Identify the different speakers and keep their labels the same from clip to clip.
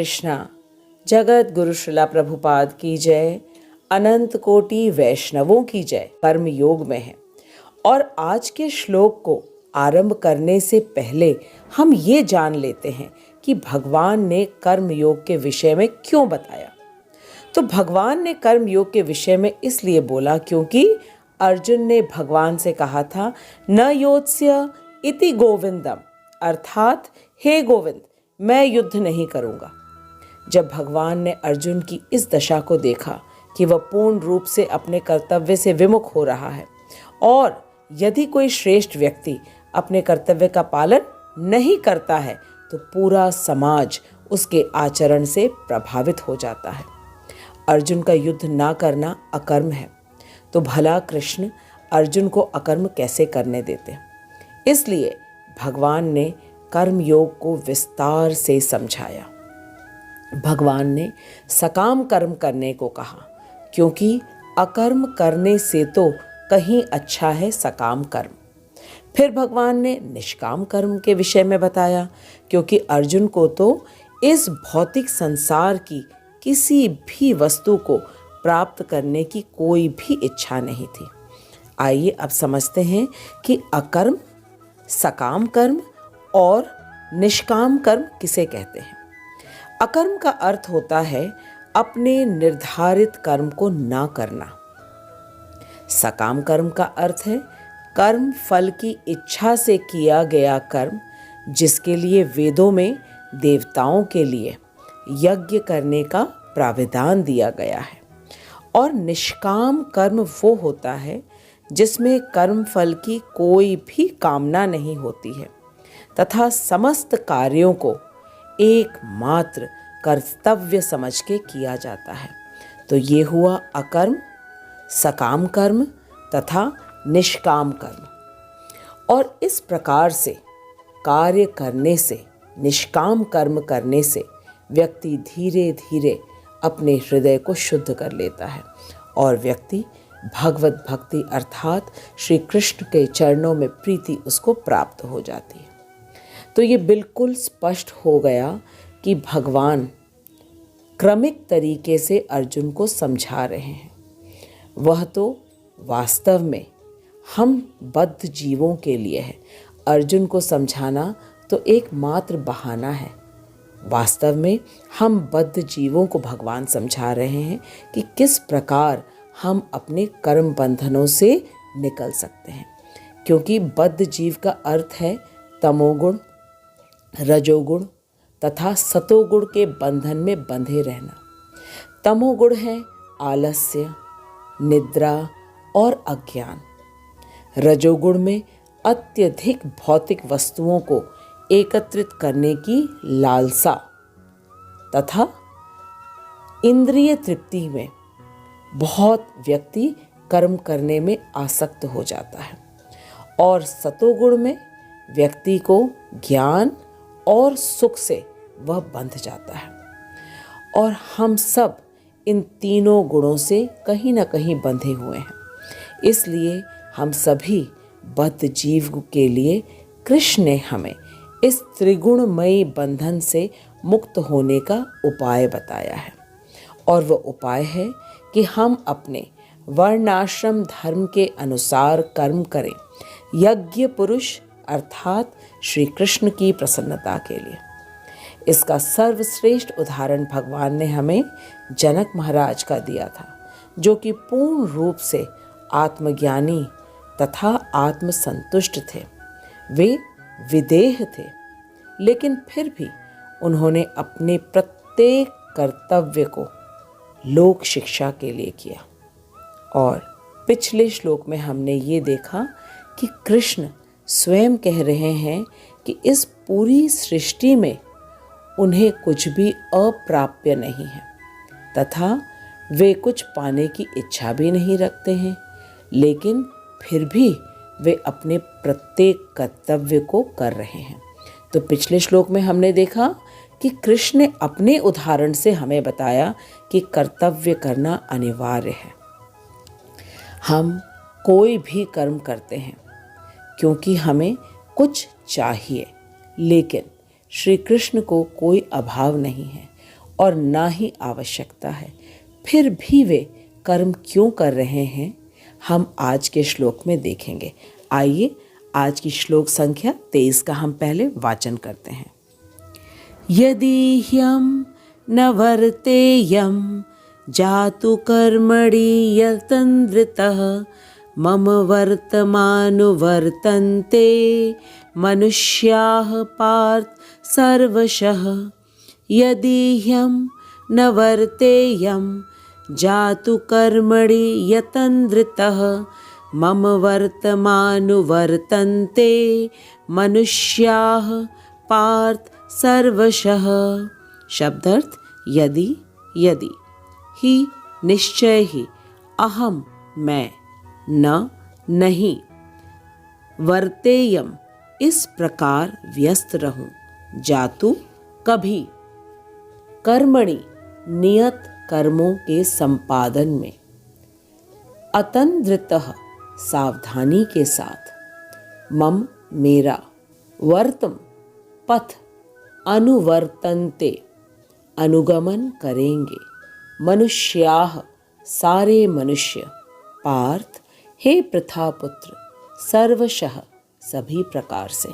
Speaker 1: कृष्णा। जगत गुरु श्रीला प्रभुपाद की जय। अनंत कोटि वैष्णवों की जय। कर्म योग में है और आज के श्लोक को आरंभ करने से पहले हम ये जान लेते हैं कि भगवान ने कर्म योग के विषय में क्यों बताया। तो भगवान ने कर्म योग के विषय में इसलिए बोला क्योंकि अर्जुन ने भगवान से कहा था, न योत्स्य इति गोविंदम, अर्थात हे गोविंद, मैं युद्ध नहीं करूंगा। जब भगवान ने अर्जुन की इस दशा को देखा कि वह पूर्ण रूप से अपने कर्तव्य से विमुख हो रहा है और यदि कोई श्रेष्ठ व्यक्ति अपने कर्तव्य का पालन नहीं करता है तो पूरा समाज उसके आचरण से प्रभावित हो जाता है। अर्जुन का युद्ध ना करना अकर्म है, तो भला कृष्ण अर्जुन को अकर्म कैसे करने देते। इसलिए भगवान ने कर्म योग को विस्तार से समझाया। भगवान ने सकाम कर्म करने को कहा क्योंकि अकर्म करने से तो कहीं अच्छा है सकाम कर्म। फिर भगवान ने निष्काम कर्म के विषय में बताया क्योंकि अर्जुन को तो इस भौतिक संसार की किसी भी वस्तु को प्राप्त करने की कोई भी इच्छा नहीं थी। आइए अब समझते हैं कि अकर्म, सकाम कर्म और निष्काम कर्म किसे कहते हैं। अकर्म का अर्थ होता है अपने निर्धारित कर्म को ना करना। सकाम कर्म का अर्थ है कर्म फल की इच्छा से किया गया कर्म, जिसके लिए वेदों में देवताओं के लिए यज्ञ करने का प्राविधान दिया गया है। और निष्काम कर्म वो होता है जिसमें कर्म फल की कोई भी कामना नहीं होती है तथा समस्त कार्यों को एकमात्र कर्तव्य समझ के किया जाता है। तो ये हुआ अकर्म, सकाम कर्म तथा निष्काम कर्म। और इस प्रकार से कार्य करने से, निष्काम कर्म करने से व्यक्ति धीरे धीरे अपने हृदय को शुद्ध कर लेता है और व्यक्ति भगवत भक्ति अर्थात श्री कृष्ण के चरणों में प्रीति उसको प्राप्त हो जाती है। तो ये बिल्कुल स्पष्ट हो गया कि भगवान क्रमिक तरीके से अर्जुन को समझा रहे हैं। वह तो वास्तव में हम बद्ध जीवों के लिए है। अर्जुन को समझाना तो एकमात्र बहाना है। वास्तव में हम बद्ध जीवों को भगवान समझा रहे हैं कि किस प्रकार हम अपने कर्म बंधनों से निकल सकते हैं। क्योंकि बद्ध जीव का अर्थ है तमोगुण, रजोगुण तथा सतोगुण के बंधन में बंधे रहना। तमोगुण है आलस्य, निद्रा और अज्ञान। रजोगुण में अत्यधिक भौतिक वस्तुओं को एकत्रित करने की लालसा तथा इंद्रिय तृप्ति में बहुत व्यक्ति कर्म करने में आसक्त हो जाता है। और सतोगुण में व्यक्ति को ज्ञान और सुख से वह बंध जाता है। और हम सब इन तीनों गुणों से कहीं ना कहीं बंधे हुए हैं। इसलिए हम सभी बद्ध जीव के लिए कृष्ण ने हमें इस त्रिगुणमयी बंधन से मुक्त होने का उपाय बताया है। और वह उपाय है कि हम अपने वर्णाश्रम धर्म के अनुसार कर्म करें, यज्ञ पुरुष अर्थात श्री कृष्ण की प्रसन्नता के लिए। इसका सर्वश्रेष्ठ उदाहरण भगवान ने हमें जनक महाराज का दिया था, जो कि पूर्ण रूप से आत्मज्ञानी तथा आत्मसंतुष्ट थे। वे विदेह थे, लेकिन फिर भी उन्होंने अपने प्रत्येक कर्तव्य को लोक शिक्षा के लिए किया। और पिछले श्लोक में हमने ये देखा कि कृष्ण स्वयं कह रहे हैं कि इस पूरी सृष्टि में उन्हें कुछ भी अप्राप्य नहीं है तथा वे कुछ पाने की इच्छा भी नहीं रखते हैं, लेकिन फिर भी वे अपने प्रत्येक कर्तव्य को कर रहे हैं। तो पिछले श्लोक में हमने देखा कि कृष्ण ने अपने उदाहरण से हमें बताया कि कर्तव्य करना अनिवार्य है। हम कोई भी कर्म करते हैं क्योंकि हमें कुछ चाहिए, लेकिन श्री कृष्ण को कोई अभाव नहीं है। और ना ही आवश्यकता है, फिर भी वे कर्म क्यों कर रहे हैं, हम आज के श्लोक में देखेंगे। आइए आज की श्लोक संख्या 23 का हम पहले वाचन करते हैं। यदि ह्यम न वर्तेयं जातु कर्मणि यतन्द्रितः मम वर्तमानुवर्तन्ते मनुष्याः पार्थ सर्वशः। यदि ह्यं न वर्तेयं जातु कर्मणि यतन्द्रितः मम वर्तमानुवर्तन्ते मनुष्याः पार्थ सर्वशः। शब्दार्थ यदि, यदि, ही निश्चय ही, अहम मैं, न नहीं, वर्तेयम इस प्रकार व्यस्त रहूं, जातु कभी, कर्मणि नियत कर्मों के संपादन में, अतन्द्रितः सावधानी के साथ, मम मेरा, वर्तम पथ, अनुवर्तन्ते अनुगमन करेंगे, मनुष्याः सारे मनुष्य, पार्थ हे प्रथापुत्र, सर्वशः सभी प्रकार से।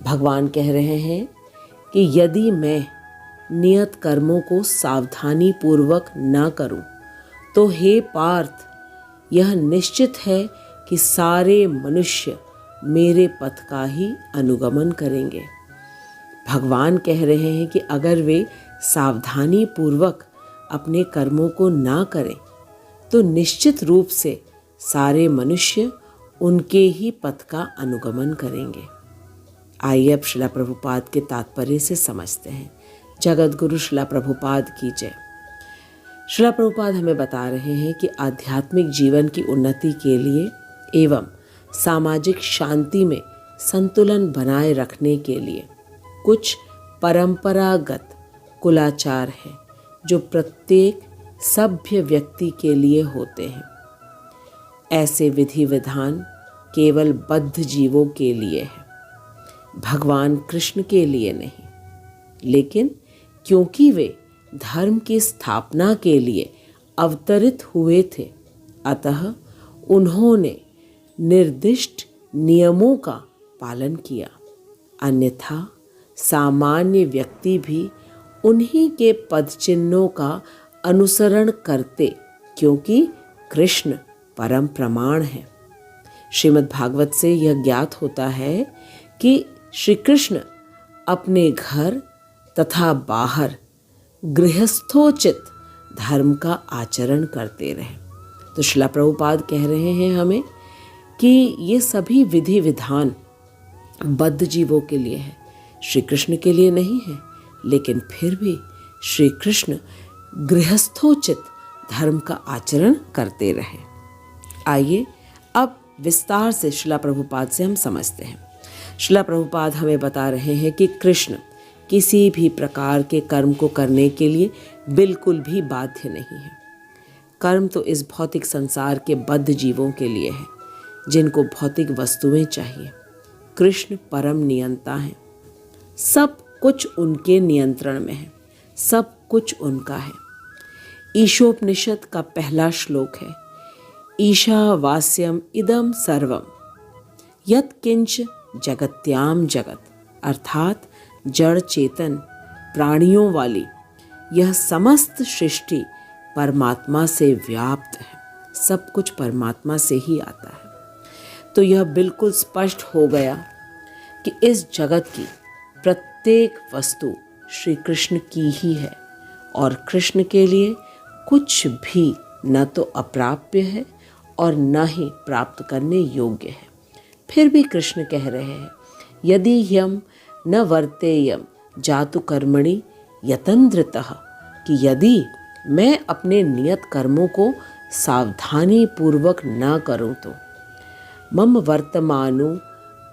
Speaker 1: भगवान कह रहे हैं कि यदि मैं नियत कर्मों को सावधानी पूर्वक न करूं, तो हे पार्थ यह निश्चित है कि सारे मनुष्य मेरे पथ का ही अनुगमन करेंगे। भगवान कह रहे हैं कि अगर वे सावधानी पूर्वक अपने कर्मों को ना करें तो निश्चित रूप से सारे मनुष्य उनके ही पथ का अनुगमन करेंगे। आइए अब श्रील प्रभुपाद के तात्पर्य से समझते हैं। जगत गुरु श्रील प्रभुपाद की जय। श्रील प्रभुपाद हमें बता रहे हैं कि आध्यात्मिक जीवन की उन्नति के लिए एवं सामाजिक शांति में संतुलन बनाए रखने के लिए कुछ परंपरागत कुलाचार हैं जो प्रत्येक सभ्य व्यक्ति के लिए होते हैं। ऐसे विधि विधान केवल बद्ध जीवों के लिए है, भगवान कृष्ण के लिए नहीं। लेकिन क्योंकि वे धर्म की स्थापना के लिए अवतरित हुए थे, अतः उन्होंने निर्दिष्ट नियमों का पालन किया। अन्यथा सामान्य व्यक्ति भी उन्हीं के पद चिन्हों का अनुसरण करते, क्योंकि कृष्ण परम प्रमाण है। श्रीमद् भागवत से यह ज्ञात होता है कि श्री कृष्ण अपने घर तथा बाहर गृहस्थोचित धर्म का आचरण करते रहे। तो श्रील प्रभुपाद कह रहे हैं हमें कि ये सभी विधि विधान बद्ध जीवों के लिए है, श्री कृष्ण के लिए नहीं है। लेकिन फिर भी श्री कृष्ण गृहस्थोचित धर्म का आचरण करते रहे। आइए अब विस्तार से श्रील प्रभुपाद से हम समझते हैं। श्रील प्रभुपाद हमें बता रहे हैं कि कृष्ण किसी भी प्रकार के कर्म को करने के लिए बिल्कुल भी बाध्य नहीं है। कर्म तो इस भौतिक संसार के बद्ध जीवों के लिए है, जिनको भौतिक वस्तुएं चाहिए। कृष्ण परम नियंता हैं, सब कुछ उनके नियंत्रण में है, सब कुछ उनका है। ईशोपनिषद का पहला श्लोक है, ईशावास्यम इदम सर्वम यत् किंच जगत्याम जगत, अर्थात जड़ चेतन प्राणियों वाली यह समस्त सृष्टि परमात्मा से व्याप्त है। सब कुछ परमात्मा से ही आता है। तो यह बिल्कुल स्पष्ट हो गया कि इस जगत की प्रत्येक वस्तु श्री कृष्ण की ही है और कृष्ण के लिए कुछ भी न तो अप्राप्य है और न ही प्राप्त करने योग्य है। फिर भी कृष्ण कह रहे हैं, यदि ह्यम न वर्तेयम जातु कर्मणि यतन्द्रितः, कि यदि मैं अपने नियत कर्मों को सावधानी पूर्वक न करूं तो मम वर्तमानु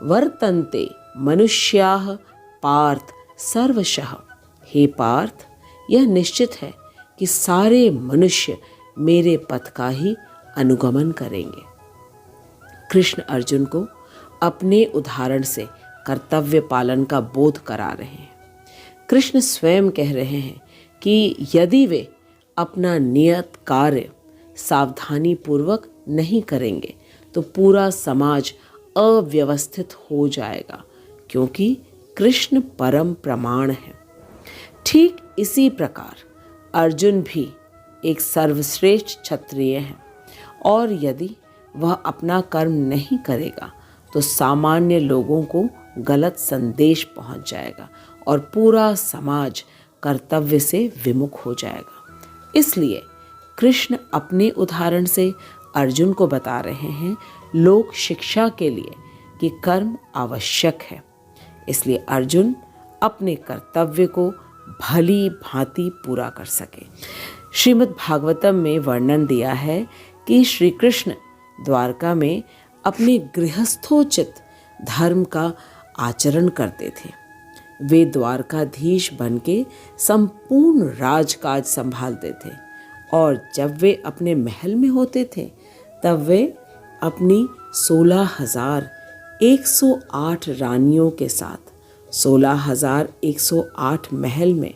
Speaker 1: वर्तन्ते मनुष्याः पार्थ सर्वशः। हे पार्थ, यह निश्चित है कि सारे मनुष्य मेरे पथ का ही अनुगमन करेंगे। कृष्ण अर्जुन को अपने उदाहरण से कर्तव्य पालन का बोध करा रहे हैं। कृष्ण स्वयं कह रहे हैं कि यदि वे अपना नियत कार्य सावधानी पूर्वक नहीं करेंगे तो पूरा समाज अव्यवस्थित हो जाएगा, क्योंकि कृष्ण परम प्रमाण है। ठीक इसी प्रकार अर्जुन भी एक सर्वश्रेष्ठ क्षत्रिय है, और यदि वह अपना कर्म नहीं करेगा तो सामान्य लोगों को गलत संदेश पहुंच जाएगा और पूरा समाज कर्तव्य से विमुख हो जाएगा। इसलिए कृष्ण अपने उदाहरण से अर्जुन को बता रहे हैं लोक शिक्षा के लिए कि कर्म आवश्यक है। इसलिए अर्जुन अपने कर्तव्य को भली भांति पूरा कर सके। श्रीमद् भागवतम में वर्णन दिया है कि श्री कृष्ण द्वारका में अपने गृहस्थोचित धर्म का आचरण करते थे। वे द्वारकाधीश बनके संपूर्ण राजकाज संभालते थे, और जब वे अपने महल में होते थे तब वे अपनी 16,108 रानियों के साथ 16,108 महल में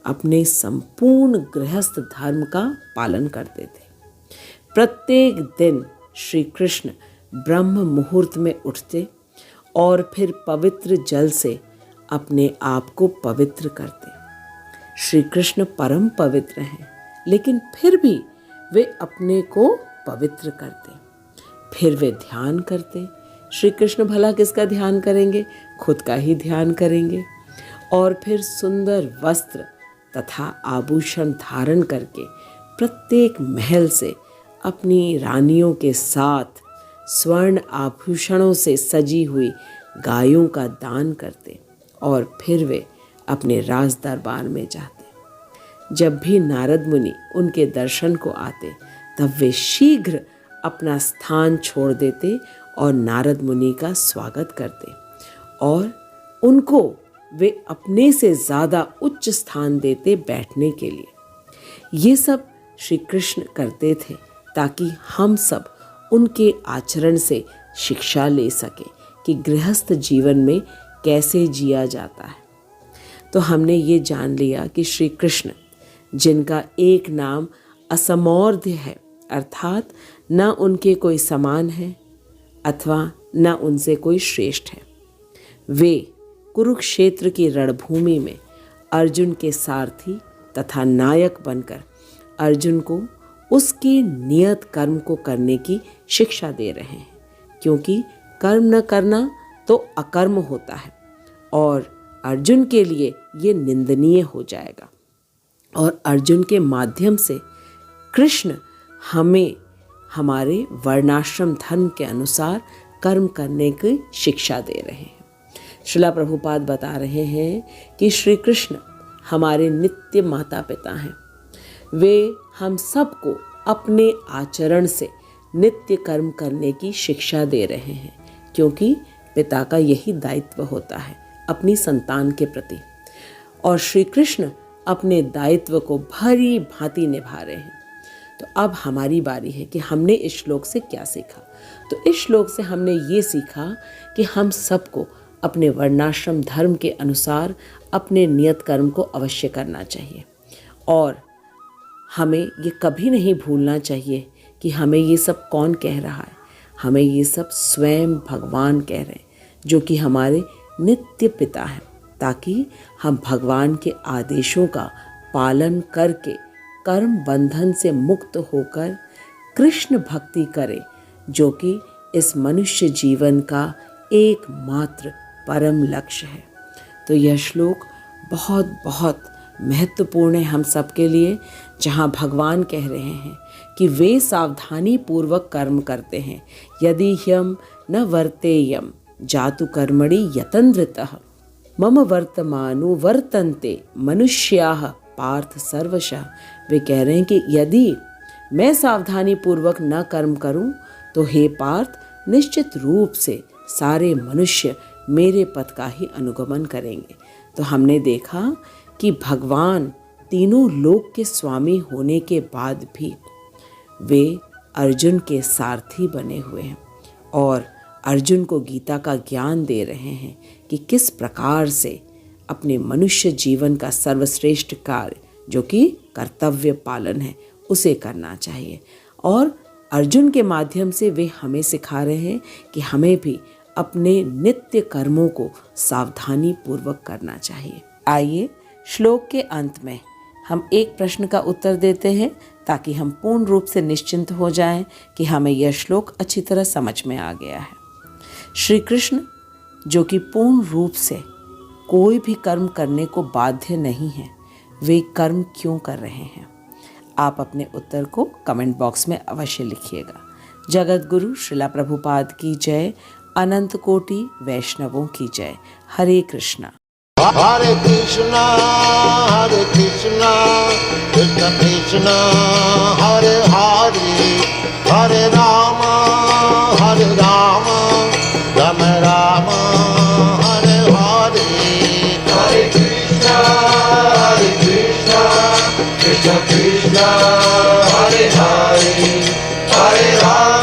Speaker 1: अपने संपूर्ण गृहस्थ धर्म का पालन करते थे। प्रत्येक दिन श्री कृष्ण ब्रह्म मुहूर्त में उठते और फिर पवित्र जल से अपने आप को पवित्र करते। श्री कृष्ण परम पवित्र हैं, लेकिन फिर भी वे अपने को पवित्र करते। फिर वे ध्यान करते। श्री कृष्ण भला किसका ध्यान करेंगे? खुद का ही ध्यान करेंगे। और फिर सुंदर वस्त्र तथा आभूषण धारण करके प्रत्येक महल से अपनी रानियों के साथ स्वर्ण आभूषणों से सजी हुई गायों का दान करते, और फिर वे अपने राज दरबार में जाते। जब भी नारद मुनि उनके दर्शन को आते तब वे शीघ्र अपना स्थान छोड़ देते और नारद मुनि का स्वागत करते, और उनको वे अपने से ज़्यादा उच्च स्थान देते बैठने के लिए। ये सब श्री कृष्ण करते थे ताकि हम सब उनके आचरण से शिक्षा ले सकें कि गृहस्थ जीवन में कैसे जिया जाता है। तो हमने ये जान लिया कि श्री कृष्ण, जिनका एक नाम असमौर्ध्य है, अर्थात न उनके कोई समान है अथवा न उनसे कोई श्रेष्ठ है, वे कुरुक्षेत्र की रणभूमि में अर्जुन के सारथी तथा नायक बनकर अर्जुन को उसके नियत कर्म को करने की शिक्षा दे रहे हैं, क्योंकि कर्म न करना तो अकर्म होता है और अर्जुन के लिए ये निंदनीय हो जाएगा। और अर्जुन के माध्यम से कृष्ण हमें हमारे वर्णाश्रम धर्म के अनुसार कर्म करने की शिक्षा दे रहे हैं। श्रीला प्रभुपाद बता रहे हैं कि श्री कृष्ण हमारे नित्य माता पिता हैं। वे हम सबको अपने आचरण से नित्य कर्म करने की शिक्षा दे रहे हैं, क्योंकि पिता का यही दायित्व होता है अपनी संतान के प्रति, और श्री कृष्ण अपने दायित्व को भली भांति निभा रहे हैं। तो अब हमारी बारी है कि हमने इस श्लोक से क्या सीखा। तो इस श्लोक से हमने ये सीखा कि हम सबको अपने वर्णाश्रम धर्म के अनुसार अपने नियत कर्म को अवश्य करना चाहिए, और हमें ये कभी नहीं भूलना चाहिए कि हमें ये सब कौन कह रहा है। हमें ये सब स्वयं भगवान कह रहे हैं, जो कि हमारे नित्य पिता हैं, ताकि हम भगवान के आदेशों का पालन करके कर्म बंधन से मुक्त होकर कृष्ण भक्ति करें, जो कि इस मनुष्य जीवन का एकमात्र परम लक्ष्य है। तो यह श्लोक बहुत बहुत महत्वपूर्ण है हम सब के लिए, जहाँ भगवान कह रहे हैं कि वे सावधानी पूर्वक कर्म करते हैं। यदि ह्यम न वर्तेयम जातु कर्मणि यतन्द्रितः मम वर्तमानो वर्तन्ते मनुष्याः पार्थ सर्वशः। वे कह रहे हैं कि यदि मैं सावधानी पूर्वक न कर्म करूं तो हे पार्थ, निश्चित रूप से सारे मनुष्य मेरे पथ का ही अनुगमन करेंगे। तो हमने देखा कि भगवान तीनों लोक के स्वामी होने के बाद भी वे अर्जुन के सारथी बने हुए हैं और अर्जुन को गीता का ज्ञान दे रहे हैं कि किस प्रकार से अपने मनुष्य जीवन का सर्वश्रेष्ठ कार्य जो कि कर्तव्य पालन है, उसे करना चाहिए। और अर्जुन के माध्यम से वे हमें सिखा रहे हैं कि हमें भी अपने नित्य कर्मों को सावधानी पूर्वक करना चाहिए। आइए श्लोक के अंत में हम एक प्रश्न का उत्तर देते हैं ताकि हम पूर्ण रूप से निश्चिंत हो जाएं कि हमें यह श्लोक अच्छी तरह समझ में आ गया है। श्री कृष्ण जो कि पूर्ण रूप से कोई भी कर्म करने को बाध्य नहीं है, वे कर्म क्यों कर रहे हैं? आप अपने उत्तर को कमेंट बॉक्स में अवश्य लिखिएगा। जगत गुरु श्रीला प्रभुपाद की जय, अनंत कोटि वैष्णवों की जय। हरे कृष्णा
Speaker 2: हरे कृष्णा कृष्ण कृष्ण हरे हरे, हरे राम राम राम हरे हरे। हरे कृष्णा कृष्ण कृष्ण हरे हरे, हरे राम